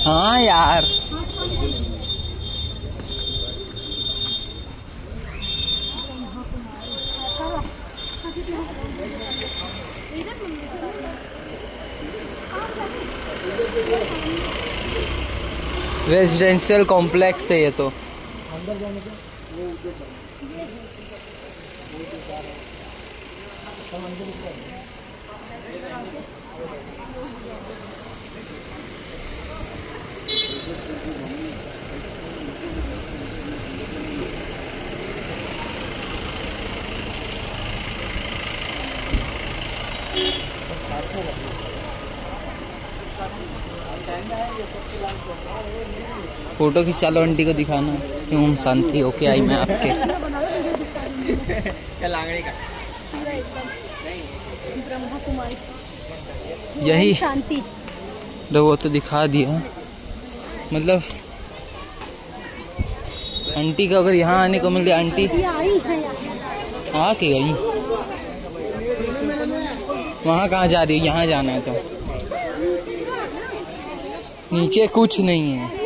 हाँ यार, residential complex है ये तो। अंदर जाने के वो ऊपर चल सब अंदर ऊपर फोटो खिंचा लो, आंटी को दिखाना। ओम शांति होके आई मैं आपके। क्या लांगड़ी का ब्रह्मा कुमारी यही शांति। वो तो दिखा दिया, मतलब आंटी का अगर यहाँ आने को मिल गया। आंटी आई है आ के गई, वहाँ कहाँ जा रही है? यहाँ जाना है तो नीचे कुछ नहीं है।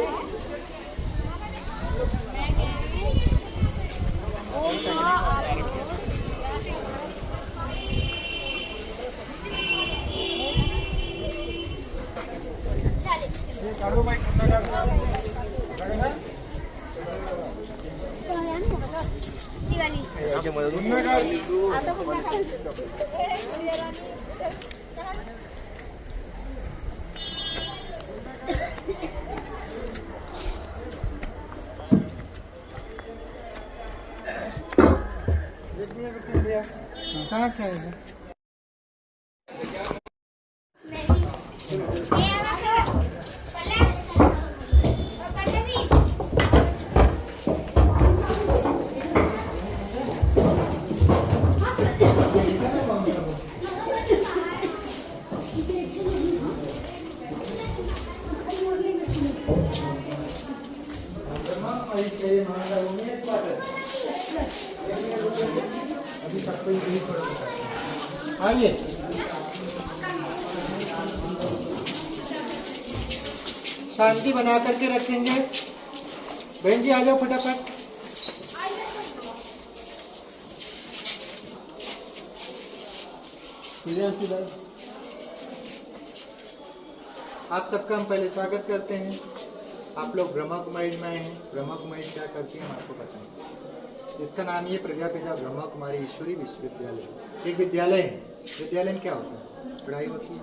कहाँ से आएगा? आइए, शांति बना करके रखेंगे। बहन जी आ जाओ फटाफट। आप सबका हम पहले स्वागत करते हैं। आप लोग ब्रह्मा कुमारी में आए हैं। ब्रह्मा कुमारी क्या करती है हम आपको बताएंगे। इसका नाम ये प्रजापिता ब्रह्मा कुमारी ईश्वरी विश्वविद्यालय एक विद्यालय है। विद्यालय में क्या होता है? पढ़ाई होती है।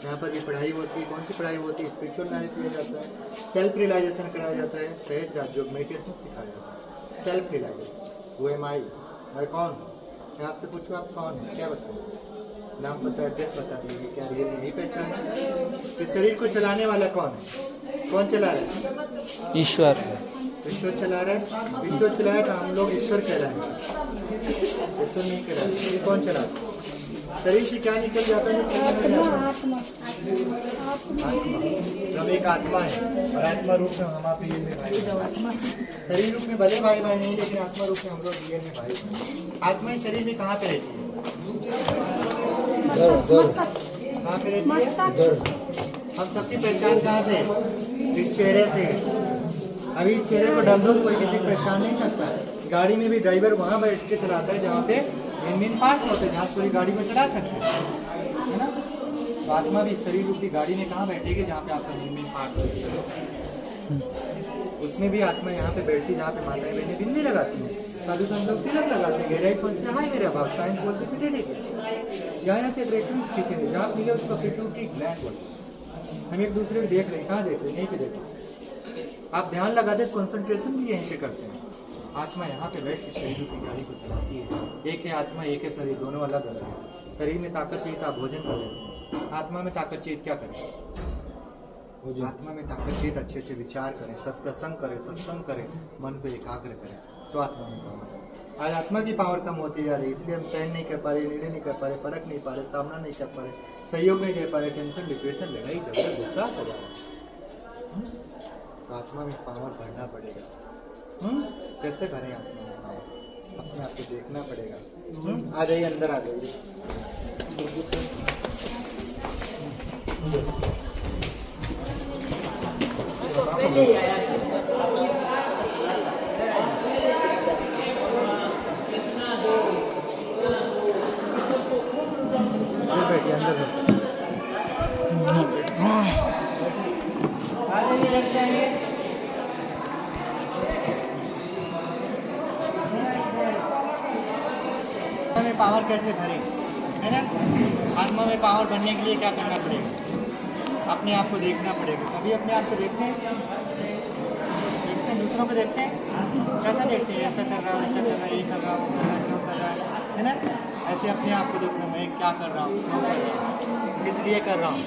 यहाँ पर भी पढ़ाई होती है। कौन सी पढ़ाई होती है? स्पिरिचुअल नॉलेज दिया जाता है, सेल्फ रियलाइजेशन कराया जाता है, सहज राजयोग मेडिटेशन सिखाया जाता है। सेल्फ रियलाइजेशन, वो एम आई, मैं कौन हूँ? मैं आपसे पूछूँ आप कौन है? क्या बताऊँ? नाम पता, एड्रेस बता दीजिए। क्या रियल यही पहचान है? इस शरीर को चलाने वाला कौन है? कौन चला रहा है? ईश्वर। ईश्वर चला रहा है। ईश्वर चलाए तो हम लोग ईश्वर कहलाएंगे। ईश्वर नहीं कहलाए। ये कौन चला? शरीर से क्या निकल जाता है? आत्मा। हम एक आत्मा है और आत्मा रूप में हम आप रियल में भाई। शरीर रूप में भले भाई भाई नहीं, लेकिन आत्मा रूप में हम लोग रियल में भाई। आत्मा इस शरीर में कहाँ पे रहती है? कहाँ पे रहती है? हम सबकी पहचान कहाँ से? इस चेहरे से। अभी इस चेहरे को डाल दो, कोई किसी को पहचान नहीं सकता। गाड़ी में भी ड्राइवर वहाँ बैठ के चलाता है जहाँ पे मेन पार्ट्स होते हैं, जहाँ पूरी गाड़ी को चला सकते हैं, है ना? तो आत्मा भी शरीर रूपी गाड़ी में कहाँ बैठेगी? जहाँ पे आपका मेन पार्ट्स होते हैं, उसमें भी आत्मा यहाँ पे बैठती, जहाँ पे माताएं बहनें बिंदी लगाती हैं, साधु संत लोग तिलक लगाते हैं, गहराई सोचते हैं हाय मेरा भाव, साइंस बोलते हैं पिटेटिक। यहाँ से ब्रेकिंग खींचेंगे, जहाँ मिले उसको पिट्यूटरी ग्लैंड बोलते हैं। हम एक दूसरे को देख रहे हैं, कहाँ देख रहे हैं? यहीं पे देख रहे हैं। आप ध्यान लगाते हैं, कॉन्सेंट्रेशन भी यहीं पे करते हैं। आत्मा यहाँ पे बैठ के शरीर की गाड़ी को चलाती है। एक है आत्मा, एक है शरीर, दोनों अलग अलग है। शरीर में ताकत चाहिए तो आप भोजन करें, आत्मा में ताकत चाहिए क्या करें? आत्मा में ताकत चाहिए अच्छे अच्छे विचार करें, सत्प्रसंग करें, सत्संग करें, मन को एकाग्र करें, तो आत्मा में पावर। आज आत्मा की पावर कम होती जा रही है, इसलिए हम सहन नहीं कर पा रहे, निर्णय नहीं कर पा रहे, परख नहीं पा रहे, सामना नहीं कर पा रहे, सहयोग नहीं दे पा रहे, टेंशन, डिप्रेशन, लड़ाई झगड़ा गुस्सा आ जा रहा है। तो आत्मा में पावर भरना पड़ेगा। कैसे भरें आत्मा में पावर? अपने आप को देखना पड़ेगा। आ जाइए, अंदर आ जाइए। बैठिए अंदर में पावर कैसे भरें, है ना। आत्मा में पावर भरने के लिए क्या करना पड़ेगा, अपने आप को देखना पड़ेगा। कभी अपने आप को देखते हैं दूसरों को देखते हैं, कैसा देखते हैं, ऐसा कर रहा हूँ, ऐसा कर रहा है, ये कर रहा हूँ, कर रहा है, क्यों कर रहा है ना। ऐसे अपने आप को देखना, मैं क्या कर रहा हूँ, क्यों कर रहा हूँ, किस लिए कर रहा हूँ।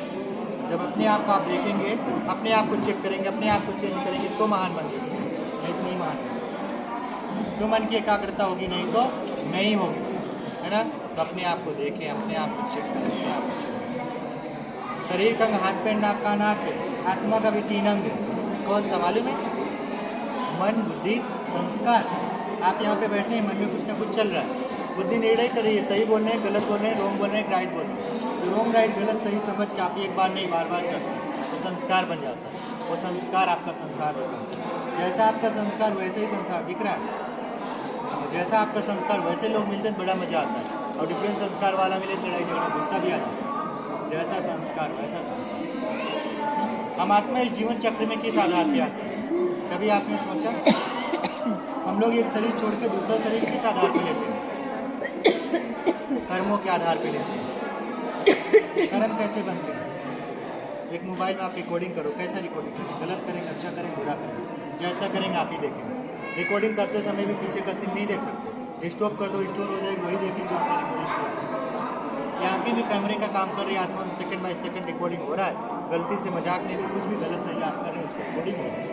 जब अपने आप को आप देखेंगे, अपने आप को चेक करेंगे, अपने आप को चेंज करेंगे तो महान बन सकते हैं, नहीं तो नहीं महान बन सकते। तो मन की एकाग्रता होगी, नहीं तो नहीं होगी, है ना। तो अपने आप को देखें, अपने आप को चेक करें, अपने आप को चेक करें। शरीर का अंग हाथ पैर नाक कान आँख है, आत्मा का भी 3 अंग है। कौन सा मालूम है? मन, बुद्धि, संस्कार। आप यहाँ पे बैठे हैं, मन में कुछ ना कुछ चल रहा है, बुद्धि निर्णय कर रही है, सही बोल रहे हैं, गलत बोल रहे हैं, रॉन्ग बोल रहे हैं, राइट बोल रहे हैं। तो रॉन्ग राइट गलत सही समझ के आप एक बार नहीं बार बार करते हैं, तो संस्कार बन जाता है। वो संस्कार आपका संसार होता है। जैसा आपका संस्कार वैसे ही संसार दिख रहा है, जैसा आपका संस्कार वैसे लोग मिलते हैं, बड़ा मजा आता है। और डिफरेंट संस्कार वाला मिले, लड़ाई झगड़ा गुस्सा भी आ जाता है। जैसा संस्कार वैसा संसार। हम आत्मा इस जीवन चक्र में किस आधार पे आते हैं? कभी आपने सोचा? हम लोग एक शरीर छोड़ के दूसरा शरीर किस आधार पे लेते हैं? कर्मों के आधार पे लेते हैं। कर्म कैसे बनते हैं? एक मोबाइल में आप रिकॉर्डिंग करो, कैसा रिकॉर्डिंग करें? गलत करेंगे, अच्छा करेंगे, बुरा करेंगे, जैसा करेंगे आप ही देखेंगे। रिकॉर्डिंग करते समय भी पीछे का सीन नहीं देख सकते, स्टॉप कर दो, स्टोर हो जाएगी, वही देखेंगे आपकी रिकॉर्डिंग। आँखें भी कैमरे का काम कर रही है, आत्मा में सेकंड बाय सेकंड रिकॉर्डिंग हो रहा है। गलती से मजाक नहीं भी, कुछ भी गलत सही आप कर रहे हैं, उसको रिकॉर्डिंग हो रहा है,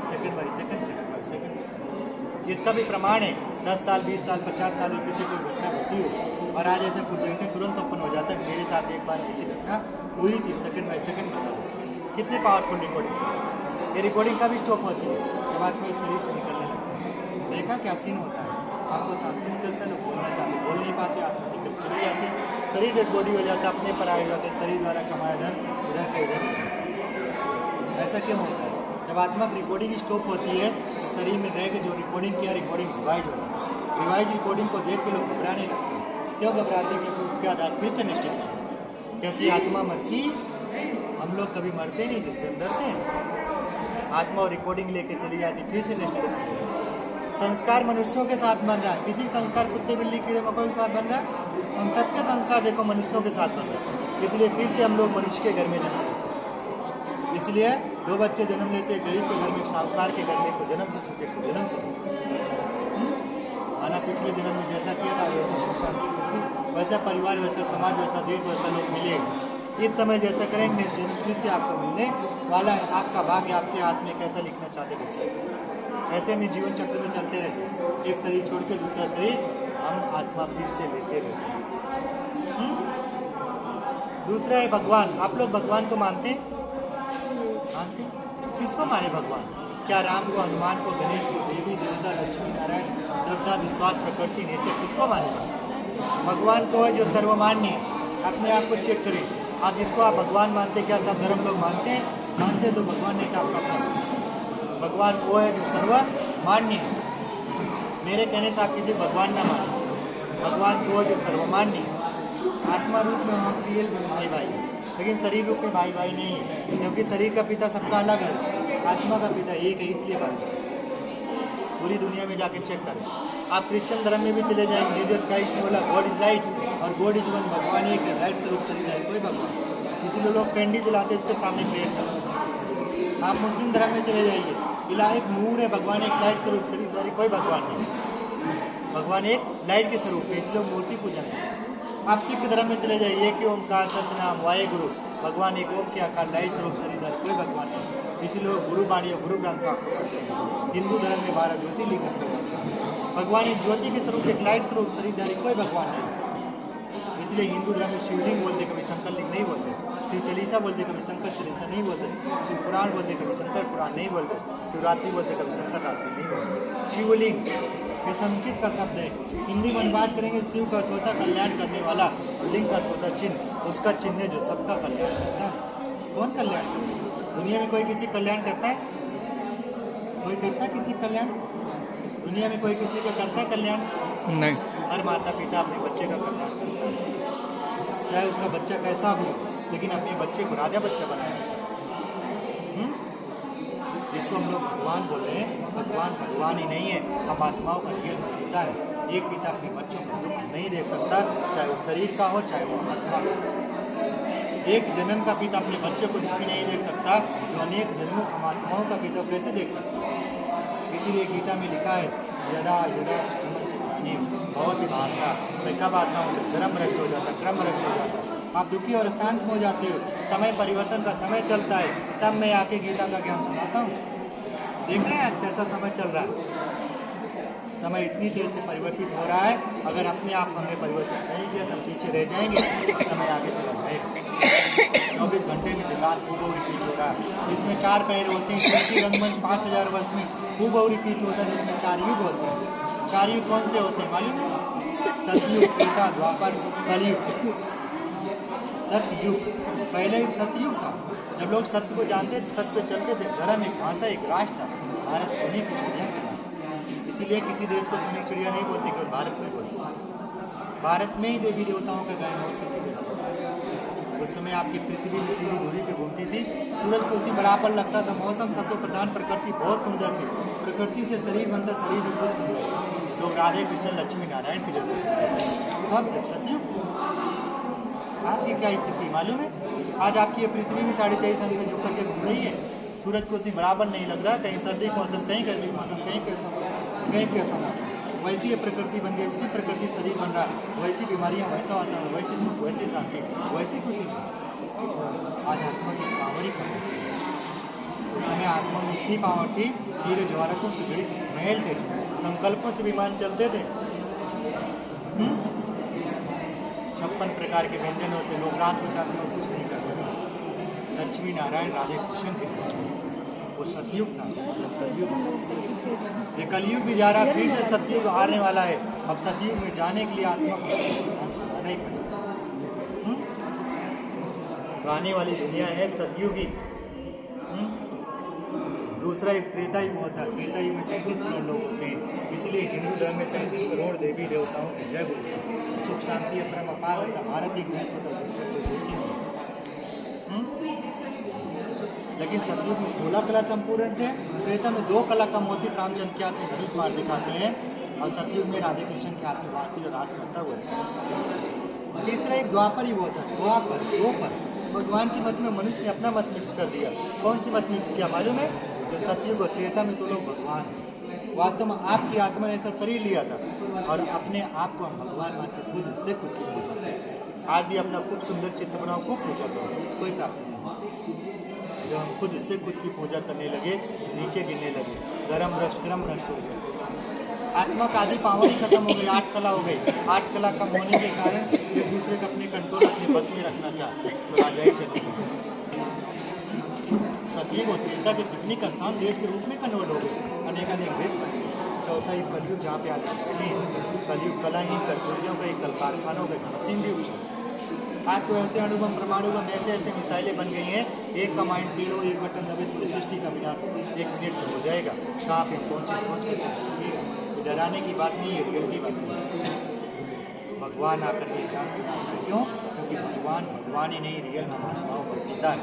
second by second, second by second. इसका भी प्रमाण है, 10 साल 20 साल 50 साल के पीछे कोई घटना घटी हो और आज ऐसे खुद देखते हैं, तुरंत ओपन हो जाता है। मेरे साथ एक बार ऐसी घटना हुई थी, सेकंड बाय सेकंड बता। कितनी पावरफुल रिकॉर्डिंग चल रही है। ये रिकॉर्डिंग का भी स्टॉप होती है जब आत्मा इस शरीर से निकलने लगता है। देखा क्या सीन होता है, आपको सांस नहीं निकलता, लोग बोलना चाहते, बोल नहीं पाते, आत्मा निकल चली जाती, शरीर डेड बॉडी हो जाता, अपने पर आए जाते, शरीर द्वारा कमाया धन इधर के इधर। ऐसा क्यों होता है? जब आत्मा की रिकॉर्डिंग स्टॉप होती है तो शरीर में रह के जो रिकॉर्डिंग किया, रिकॉर्डिंग रिवाइज हो रहा है। रिवाइज रिकॉर्डिंग को देख के लोग घबराने लगते हैं। क्यों घबराते हैं? क्योंकि उसके आधार फिर से निश्चित है, क्योंकि आत्मा मरती, हम लोग कभी मरते नहीं, जिससे हम डरते हैं। आत्मा और रिकॉर्डिंग लेके चली जाती, फिर से निश्चित है। संस्कार मनुष्यों के साथ बन रहा है, किसी संस्कार कुत्ते बिल्ली कीड़े मकोड़ों के साथ बन रहा है, हम सबके संस्कार देखो मनुष्यों के साथ बन रहा है। इसलिए फिर से हम लोग मनुष्य के घर में जन्म लेते हैं। इसलिए 2 बच्चे जन्म लेते हैं, गरीब के घर में, साहूकार के घर में, को जन्म से सुखे, को जन्म से आना। पिछले जन्म में जैसा किया था वैसा शांति खुशी, वैसा परिवार, वैसा समाज, वैसा देश, वैसा लोग मिले। इस समय जैसा करेंगे फिर से आपको मिलने वाला है। आपका भाग्य आपके हाथ में, कैसा लिखना चाहते विषय। ऐसे में जीवन चक्र में चलते रहते हैं, एक शरीर छोड़ के दूसरा शरीर हम आत्मा फिर से लेते रहते हैं। दूसरा है भगवान। आप लोग भगवान को मानते हैं? मानते? किसको माने भगवान? क्या राम को, हनुमान को, गणेश को, देवी देवता, लक्ष्मी नारायण, श्रद्धा विश्वास प्रकृति नेचर, किसको माने? भगवान को है जो सर्वमान्य है। अपने आप को चेक करें, आप जिसको आप भगवान मानते, क्या सब धर्म लोग मानते हैं? मानते तो भगवान ने क्या आपका अपना। भगवान वो है जो सर्वमान्य है। मेरे कहने से आप किसी भगवान ना माने, भगवान वो है जो सर्वमान्य है। आत्मा रूप में हम रियल भाई भाई हैं, लेकिन शरीर रूप में भाई भाई नहीं है, क्योंकि शरीर का पिता सबका अलग है, आत्मा का पिता एक है, इसलिए भाई। पूरी दुनिया में जाके चेक करें। आप क्रिश्चियन धर्म में भी चले जाएंगे, जीसस क्राइस्ट ने बोला गॉड इज लाइट और गॉड इज वन, भगवान एक है, लाइट स्वरूप शरीर है, कोई भगवान। इसीलिए लोग कैंडी जलाते उसके सामने प्रेयर करते। आप मुस्लिम धर्म में चले जाइए, इलाह एक नूर है, भगवान एक लाइट स्वरूप शरीर, कोई भगवान नहीं, भगवान एक लाइट के स्वरूप है, इसलिए मूर्ति पूजन है। आप सिख धर्म में चले जाइए कि ओमकार सतनाम वाहे गुरु, भगवान एक ओम के आकार लाइट स्वरूप शरीर, कोई भगवान नहीं, इसीलिए गुरु बाणी और गुरु ग्रंथ साहब पढ़ते हैं। हिंदू धर्म में 12 ज्योतिर्लिंग करते हैं, भगवान एक ज्योति के स्वरूप, एक लाइट स्वरूप शरीरधारी, कोई भगवान नहीं। इसलिए हिंदू धर्म में शिवलिंग बोलते, कभी शंकर लिंग नहीं बोलते, शिव चालीसा बोलते, कभी शंकर चालीसा नहीं बोलते, शिव पुराण बोलते, कभी शंकर पुराण नहीं बोलते, शिवरात्रि बोलते, कभी शंकर रात्रि नहीं बोलते। शिवलिंग ये संस्कृत का शब्द है, हिंदी में बात करेंगे, शिव का अर्थ होता कल्याण करने वाला, लिंग का अर्थ होता चिन्ह, उसका चिन्ह है जो सबका कल्याण करता है। कौन कल्याण करता है? दुनिया में कोई किसी कल्याण करता है? कोई करता है किसी कल्याण? दुनिया में कोई किसी का करता है कल्याण? नहीं। हर माता पिता अपने बच्चे का कल्याण करता है, चाहे उसका बच्चा कैसा भी हो, लेकिन अपने बच्चे को राजा बच्चा बनाना चाहिए। जिसको हम लोग भगवान बोल रहे हैं, भगवान ही नहीं है, हम आत्माओं का रियल पिता है। एक पिता अपने बच्चों को दुख नहीं देख सकता, चाहे वो शरीर का हो चाहे वो आत्मा का। एक जन्म का पिता अपने बच्चे को दुखी नहीं देख सकता, जो अनेक जन्मों हम आत्माओं का पिता कैसे देख सकता है? इसीलिए गीता में लिखा है यदा यदा बहुत ही भावना कब आता हूँ, जब धर्म रक्त हो जाता, क्रम रक्त हो जाता, आप दुखी और अशांत हो जाते हो, समय परिवर्तन का समय चलता है, तब मैं आके गीता का ज्ञान सुनाता हूँ। देख रहे हैं आज कैसा समय चल रहा है? समय इतनी तेज से परिवर्तित हो रहा है, अगर अपने आप हमने परिवर्तित नहीं किया तब पीछे रह जाएंगे, समय आगे चला जाएगा। 24 घंटे में दिन रात खूब रिपीट हो रहा है, जिसमें 4 पैर होते हैं। सृष्टि रंगमंच 5000 वर्ष में खूब रिपीट होता है, जिसमें 4 युग होते हैं। 4 युग कौन से होते हैं मालूम है? सतयुग, त्रेता, द्वापर, कलयुग। सतयुग, पहले युग सतयुग था, जब लोग सत्य को जानते थे, सत्य पे चलते थे, धर्म एक भाषा एक राष्ट्र था। भारत सोने की चिड़िया का, इसीलिए किसी देश को सोने की चिड़िया नहीं बोलते, केवल भारत में बोलते। भारत में ही देवी देवताओं का गायन और किसी देश में। उस समय आपकी पृथ्वी भी सीधी दूरी पे घूमती थी, सूरज को उसी बराबर लगता था, मौसम सत्व प्रधान, प्रकृति बहुत सुंदर थी, प्रकृति से शरीर बनता, शरीर भी बहुत सुंदर। लोग राधे कृष्ण लक्ष्मी नारायण की जैसे। अब सतयुग, आज की क्या स्थिति मालूम है? आज आपकी ये पृथ्वी भी 23.5 अंक में झुक करके घूम रही है, सूरज को उसी बराबर नहीं लग रहा, कहीं सर्दी मौसम, कहीं गर्मी मौसम, कहीं कैसा मौसम। वैसी ये प्रकृति बन गई, उसी प्रकृति शरीर बन रहा है, वैसी बीमारियां, वैसा वातावरण, वैसी सुख, वैसी शांति, वैसी खुशी। आज आत्मा की पावर ही कम। उस समय आत्मा में इतनी पावर थी, तीर जवारतों से जुड़े महल थे, संकल्पों से विमान चलते थे। 56 प्रकार के व्यंजन होते, लोग रास रचाते लोग कुछ नहीं करते। लक्ष्मी नारायण राधे कृष्ण के वो सतयुग था। ये कलयुग भी जा रहा, फिर से सतयुग आने वाला है। अब सतयुग में जाने के लिए आत्मा को नहीं पड़ेगा। तो आने वाली दुनिया है सतयुगी। दूसरा एक त्रेता युग होता है, त्रेता युग में 33 करोड़ लोग होते हैं, इसलिए हिंदू धर्म में 33 करोड़ देवी देवताओं की जय बोलते हैं। सुख शांति परम अपार होता, भारत एक देश होता है, लेकिन सतयुग में 16 कला संपूर्ण थे, त्रेता में 2 कला का मोती रामचंद्र के हाथ में धनुष मार दिखाते हैं, और सतयुग में राधे कृष्ण के हाथ में बांसुरी और रास करता हुआ। तीसरा एक द्वापर युग होता है, द्वापर, भगवान की मत में मनुष्य ने अपना मत मिक्स कर दिया। कौन सी मत मिक्स किया मालूम है? जो सतयुग और त्रेता में तो लोग भगवान, वास्तव में आपकी आत्मा ने ऐसा शरीर लिया था, और अपने आप को हम भगवान मानकर खुद से खुद की पूजा करें। आज भी अपना खूब सुंदर चित्र बनाओ, खूब पूजा करो, कोई प्राप्ति नहीं। जब हम खुद से खुद की पूजा करने लगे, नीचे गिरने लगे, क्रम भ्रष्ट हो गया, आत्मा का आदि पावर ही खत्म हो गई, 8 कला हो गई। 8 कला कम होने के कारण एक दूसरे का अपने कंट्रोल, अपने बस में रखना चाहते, तो राजाएं चले गए। सतयुग और त्रेता के पिकनिक स्थान देश के रूप में कन्वर्ट हो गए, अनेक देश बन गए। चौथा एक कलयुग, जहाँ पे आते हैं कलयुग कलाहीन, कलपुर्जों का एक, कल कारखानों का, मशीन भी उछल। आज तो ऐसे अणुबम, परमाणुबम, ऐसे मिसाइलें बन गई हैं, एक का माइंड फेल हो, एक बटन दबे, पूरी सृष्टि का विनाश 1 मिनट में हो जाएगा। कहाँ पे सोच कर डराने की बात नहीं है, रियल की बात नहीं। भगवान आकर के ज्ञान सुनाता है, क्यों? क्योंकि भगवान ही नहीं, रियल आत्माओं का पिता है।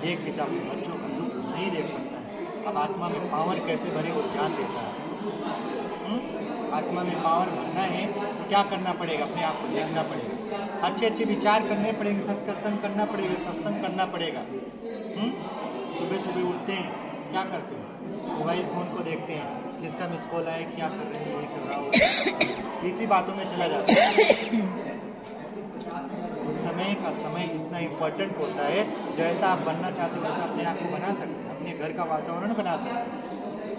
एक पिता अपने बच्चों का दुख नहीं देख सकता है। अब आत्मा में पावर कैसे भरे वो ज्ञान देता है। आत्मा में पावर भरना है तो क्या करना पड़ेगा? अपने आप को देखना पड़ेगा, अच्छे विचार करने पड़ेंगे, सत्संग करना पड़ेगा, सत्संग करना पड़ेगा। सुबह सुबह उठते हैं, क्या करते हैं? मोबाइल फोन को देखते हैं, जिसका मिस कॉल आए, क्या कर रहे हैं, ये कर रहा हो, इसी बातों में चला जाता है। उस समय का समय इतना इम्पोर्टेंट होता है, जैसा आप बनना चाहते हो वैसा अपने आप को बना सकते हैं, अपने घर का वातावरण बना सकते हैं।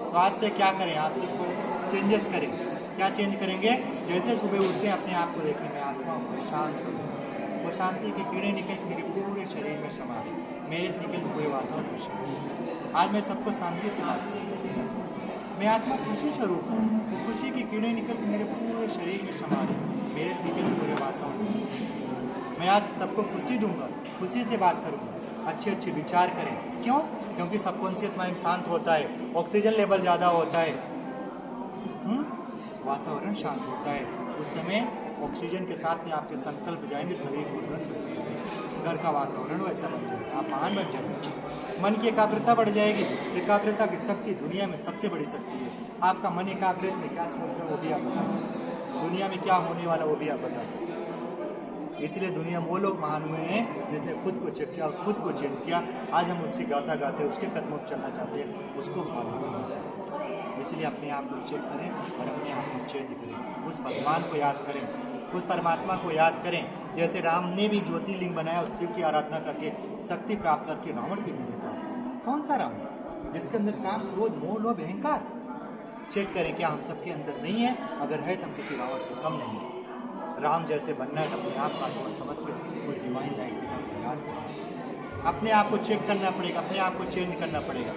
तो आज से क्या करें? आज से चेंजेस करें। क्या चेंज करेंगे? जैसे सुबह उठते हैं अपने आप को देखें, मैं आत्मा हूँ, शांत हूँ, वो शांति की किरणें निकल मेरे पूरे शरीर में समा, मेरे से निकल पूरे वातावरण में समा। आज मैं सबको शांति से बात करूँ, मैं आत्मा खुशी स्वरूप हूँ, खुशी की किरणें निकल मेरे पूरे शरीर में समा रही, मेरे से निकल पूरे वातावरण में। मैं आज सबको खुशी दूंगा, खुशी से बात करूँगा, अच्छे अच्छे विचार करें। क्यों? क्योंकि सबकॉन्शियस माइंड शांत होता है, ऑक्सीजन लेवल ज़्यादा होता है, वातावरण शांत होता है। उस समय ऑक्सीजन के साथ में आपके संकल्प जाएंगे, शरीर को ध्वस्त हो जाएंगे, घर का वातावरण वैसा बन जाएगा, आप महान बन जाएंगे। मन की एकाग्रता बढ़ जाएगी। एकाग्रता की शक्ति दुनिया में सबसे बड़ी शक्ति है। आपका मन एकाग्रित में क्या सोच रहा है वो भी आप बता सकते हैं, दुनिया में क्या होने वाला वो भी आप बता सकते हैं। इसलिए दुनिया में वो लोग महान हुए हैं जिसने खुद को चेक किया और खुद को चेंज किया। आज हम उसकी गाथा गाते हैं, उसके कदमों पर चलना चाहते हैं, उसको फॉलो करना चाहते हैं। इसलिए अपने आप को चेक करें और अपने आप को चेंज करें। उस भगवान को याद करें, उस परमात्मा को याद करें। जैसे राम ने भी ज्योतिर्लिंग बनाया, उस शिव की आराधना करके शक्ति प्राप्त करके रावण की विजय प्राप्त। कौन सा राम? जिसके अंदर काम, क्रोध, मोह, लोभ, अहंकार। चेक करें क्या हम सबके अंदर नहीं है? अगर है तो हम किसी रावण से कम नहीं है। राम जैसे बनना है, अपने आप का आत्मा समझ के कोई डिवाइन लाइट में याद करें। अपने आप को चेक करना पड़ेगा, अपने आप को चेंज करना पड़ेगा।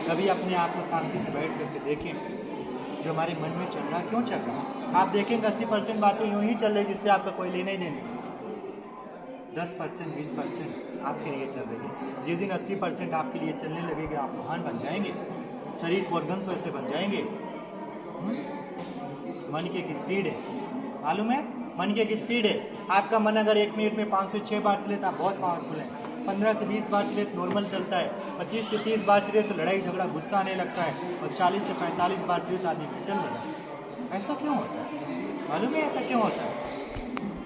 कभी अपने आप को शांति से बैठ करके देखें, जो हमारे मन में चल रहा क्यों चल रहा। आप देखेंगे 80% बातें यूँ ही चल रही जिससे आपका कोई लेना ही देने। 10% 20% आपके लिए चल रही है। जिस दिन 80% आपके लिए चलने लगेगी, आप महान बन जाएंगे, शरीर को ऑर्गन्स वैसे बन जाएंगे। मन की एक स्पीड है, मालूम है? मन की एक स्पीड है। आपका मन अगर 1 मिनट में 5 से 6 बार चले तो आप बहुत पावरफुल है। 15 से 20 बार चले तो नॉर्मल चलता है। 25 से 30 बार चले तो लड़ाई झगड़ा गुस्सा आने लगता है। और 40 से 45 बार चले तो आदमी मेंटल हो जाता है। ऐसा क्यों होता है? मालूम है ऐसा क्यों होता है?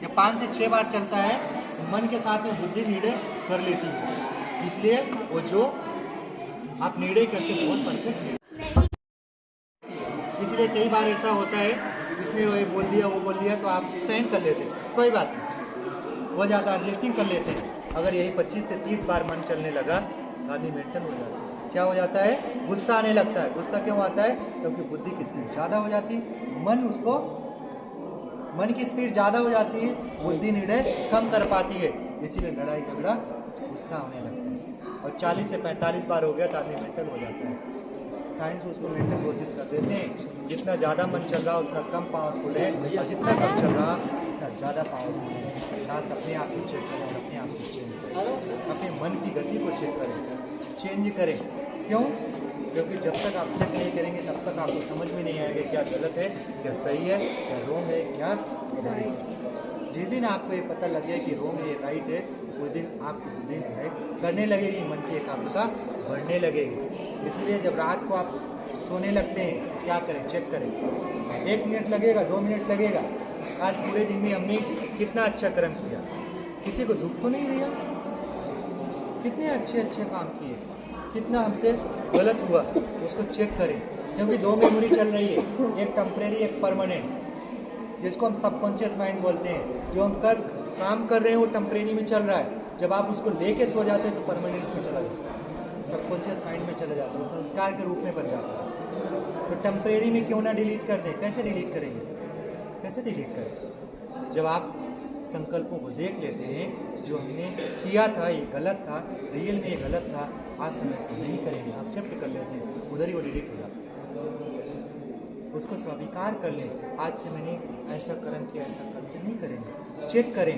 जब 5 से 6 बार चलता है तो मन के साथ में बुद्धि निर्णय कर लेती है। इसलिए वो जो आप निर्णय करते बहुत परफेक्ट। इसलिए कई बार ऐसा होता है, इसने वो बोल दिया वो बोल दिया तो आप सहन कर लेते, कोई बात नहीं, वो ज़्यादा एडजस्टिंग कर लेते हैं। अगर यही 25 से 30 बार मन चलने लगा आदमी मेंटल हो जाता है। क्या हो जाता है? गुस्सा आने लगता है। गुस्सा क्यों आता है? क्योंकि बुद्धि की स्पीड ज़्यादा हो जाती है, मन की स्पीड ज़्यादा हो जाती है, बुद्धि निर्णय कम कर पाती है। इसीलिए लड़ाई झगड़ा गुस्सा होने लगता है। और 40 से 45 बार हो गया तो आदमी मेंटल हो जाता है। साइंस उसको मेंटल घोषित कर देते हैं। जितना ज़्यादा मन चल रहा उतना कम पावरफुल है, और जितना कम चल रहा उतना ज़्यादा पावरफुल है। बस अपने आप को चेक करें और अपने आप को चेंज करें। अपने मन की गति को चेक करें, चेंज करें। क्यों? क्योंकि जब तक आप चेक नहीं करेंगे तब तक आपको समझ में नहीं आएगा क्या गलत है, क्या सही है, क्या रोंग है, क्या राइट है। जिस दिन आपको ये पता लगे कि रोंग है राइट है, उस दिन आपकी बुद्धि है करने लगेगी, मन की एकाग्रता बढ़ने लगेगी। इसीलिए जब रात को आप सोने लगते हैं क्या करें? चेक करें। 1 मिनट लगेगा, 2 मिनट लगेगा। आज पूरे दिन में हमने कितना अच्छा कर्म किया, किसी को दुख तो नहीं दिया, कितने अच्छे अच्छे काम किए, कितना हमसे गलत हुआ उसको चेक करें। क्योंकि 2 मेमोरी चल रही है, एक टेम्परेरी एक परमानेंट, जिसको हम सबकॉन्शियस माइंड बोलते हैं। जो हम काम कर रहे हैं वो टेम्परेरी में चल रहा है, जब आप उसको लेके सो जाते हैं तो परमानेंट में चला जाता है, सबकॉन्शियस माइंड में चले जाता है, संस्कार के रूप में बन जाता है। तो टेम्परेरी में क्यों ना डिलीट कर दें? कैसे डिलीट करेंगे? कैसे डिलीट करें? जब आप संकल्पों को देख लेते हैं, जो हमने किया था ये गलत था, रियल में ये गलत था, आज समय से नहीं करेंगे, आप एक्सेप्ट कर लेते हैं, उधर ही वो डिलीट हो जाता है। उसको स्वीकार कर लें, आज से मैंने ऐसा कर्म किया, ऐसा कल से नहीं करेंगे। चेक करें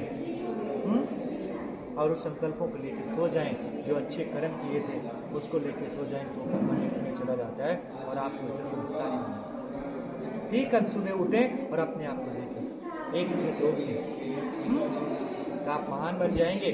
और उस संकल्पों को लेकर सो जाएं। जो अच्छे कर्म किए थे उसको लेकर सो जाएं तो परमानेंट में चला जाता है और आपको इसे संस्कार ही बना। ठीक है, सुबह उठें और अपने आप को देखें, 1 मिनट 2 मिनट, तो आप महान बन जाएंगे।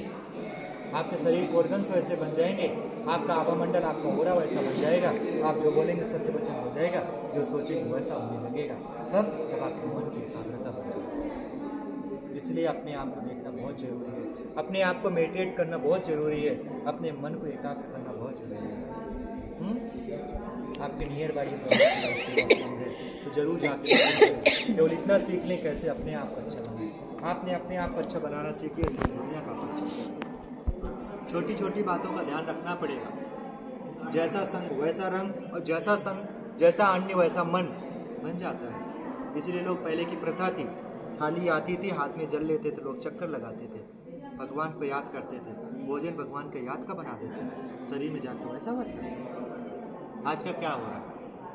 आपके शरीर के ऑर्गन्स वैसे बन जाएंगे, आपका आभामंडल, आपका ओरा वैसा बन जाएगा। आप जो बोलेंगे सत्य वचन हो जाएगा, जो सोचेंगे वैसा होने लगेगा। तब आपके मन की एकाग्रता बढ़ जाएगी। इसलिए अपने आप को देखना बहुत जरूरी है, अपने आप को मेडिटेट करना बहुत जरूरी है, अपने मन को एकाग्र करना बहुत जरूरी है। आपके नियर बाई तो जरूर जाके केवल इतना सीख लें कैसे अपने आप को अच्छा बनाएं। आपने अपने आप को अच्छा बनाना सीखिए, दुनिया का अच्छा। छोटी छोटी बातों का ध्यान रखना पड़ेगा। जैसा संग वैसा रंग, और जैसा संग जैसा अन्य वैसा मन बन जाता है। इसीलिए लोग पहले की प्रथा थी, थाली आती थी, हाथ में जल लेते थे, लोग चक्कर लगाते थे, भगवान को याद करते थे, भोजन भगवान का याद का बना देते थे, शरीर में जाकर वैसा होता है। आज का क्या हो रहा है?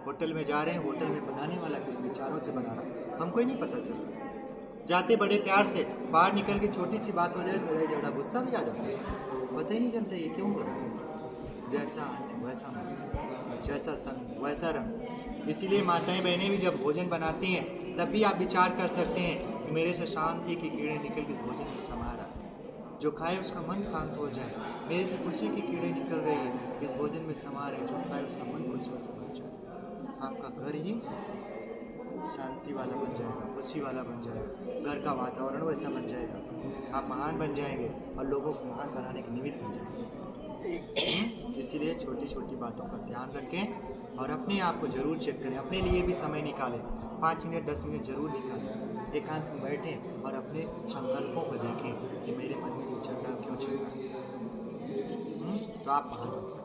होटल में जा रहे हैं, होटल में बनाने वाला किस विचारों से बना रहा है हमको ही नहीं पता चल रहा। जाते बड़े प्यार से, बाहर निकल के छोटी सी बात हो जाए तो लड़ाई झगड़ा, गुस्सा भी आ जाता है, पता ही नहीं चलता ये क्यों हो रहा है। जैसा अन्न वैसा मन, जैसा संग वैसा रंग। इसीलिए माताएं बहनें भी जब भोजन बनाती हैं तब भी आप विचार कर सकते हैं कि मेरे से शांति की कीड़े निकल के भोजन में समा रहा है। जो खाए उसका मन शांत हो जाए। मेरे से खुशी की कीड़े निकल रही है, इस भोजन में समा रहे, जो खाए उसका मन खुशी से भर जाए। आपका घर ही शांति वाला बन जाएगा, खुशी वाला बन जाएगा, घर का वातावरण वैसा बन जाएगा, आप महान बन जाएंगे और लोगों को महान बनाने के निमित्त बन जाएंगे। इसीलिए छोटी छोटी बातों का ध्यान रखें और अपने आप को जरूर चेक करें, अपने लिए भी समय निकालें, 5 मिनट 10 मिनट जरूर निकालें, एकांत में बैठें और अपने संकल्पों को देखें कि मेरे मन में चल रहा क्यों चल रहा, तो आप वहाँ जा सकते।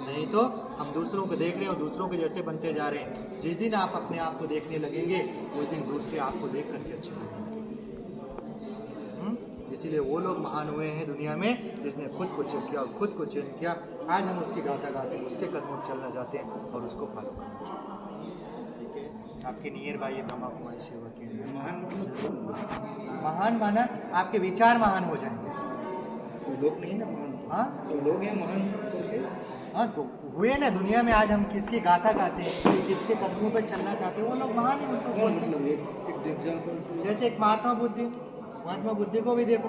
नहीं तो हम दूसरों को देख रहे हैं और दूसरों के जैसे बनते जा रहे हैं। जिस दिन आप अपने आप को देखने लगेंगे उस दिन दूसरे आपको देख करके अच्छे लगेंगे। इसीलिए वो लोग महान हुए हैं दुनिया में जिसने खुद को चेक किया और खुद को चेंज किया। आज हम उसकी गाथा गाते हैं, उसके कदमों पर चलना चाहते हैं और उसको फॉलो करना चाहते हैं। ठीक है, आपके नियर बाई ब्रह्मा कुमारी सेवा के महान माना आपके विचार महान हो जाएंगे। लोग नहीं ना महान, हाँ तो लोग हैं महान। हाँ तो हुए ना दुनिया में। आज हम किसकी गाथा गाते हैं, किसके कदमों पर चलना चाहते हैं, वो लोग महान है। उनको बोल मतलब एक एग्जाम्पल, जैसे एक महात्मा बुद्धि को भी देखो,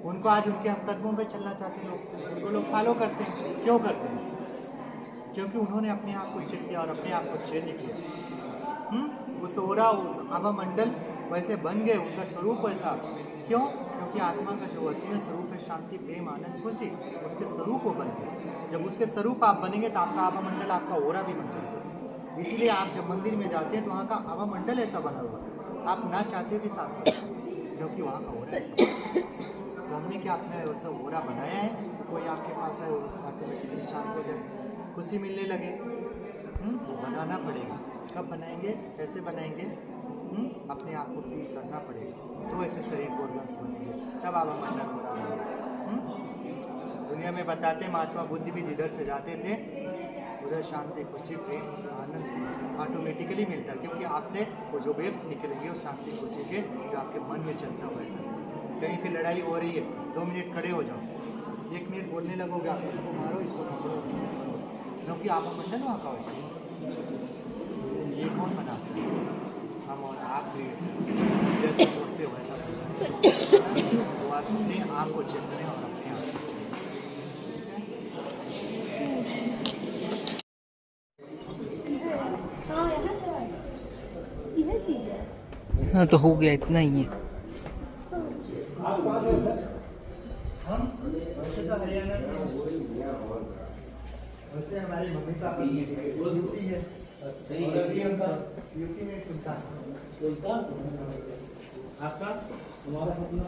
उनको आज उनके हम कदमों पर चलना चाहते हैं लोग, उनको लोग फॉलो करते हैं। क्यों करते हैं? क्योंकि उन्होंने अपने आप को चेक किया और अपने आप को चेंज किया। उस ओरा उस आभामंडल वैसे बन गए, उनका स्वरूप वैसा। क्यों? क्योंकि आत्मा का जो ओरिजिनल स्वरूप है शांति प्रेम आनंद खुशी, उसके स्वरूप वो बन गए। जब उसके स्वरूप आप बनेंगे तो आपका आभामंडल आपका ओरा भी बन जाएगा। इसीलिए आप जब मंदिर में जाते हैं तो वहाँ का आभामंडल ऐसा बना हुआ, आप ना चाहते भी साथ, क्योंकि वहाँ का ओरा ऐसा। तो हमने क्या अपना वैसा ओरा बनाया है, कोई आपके पास आए ऑटोमेटिकली शांत हो जाए, खुशी मिलने लगे। वो बनाना पड़ेगा। कब बनाएंगे, कैसे बनाएंगे? अपने आप को फील करना पड़ेगा, तो ऐसे शरीर को ऑर्गन्स बनेंगे, तब आभामंडल हो रहा है। दुनिया में बताते महात्मा बुद्ध भी जिधर से जाते थे उधर शांति खुशी प्रेम आनंद ऑटोमेटिकली मिलता है, क्योंकि आपसे वो जो वेव्स निकलेंगे वो शांति खुशी के जो आपके मन में चलता है वैसा। कहीं पे लड़ाई हो रही है, 2 मिनट खड़े हो जाओ, 1 मिनट बोलने लगोगे, आप इसको मारो इसको पकड़ो, क्योंकि आभामंडल वहाँ का वैसा। ये कौन बनाता है? हम और आप भी जैसे सोचते हो वैसा तो अपने आप को चेक करें और अपने आप हाँ तो हो गया, इतना ही है। हम वैसे तो हरियाणा में, वैसे हमारी मम्मी पापा यूपी है, और अभी हम यूपी में सुल्तान आपका हमारा सपना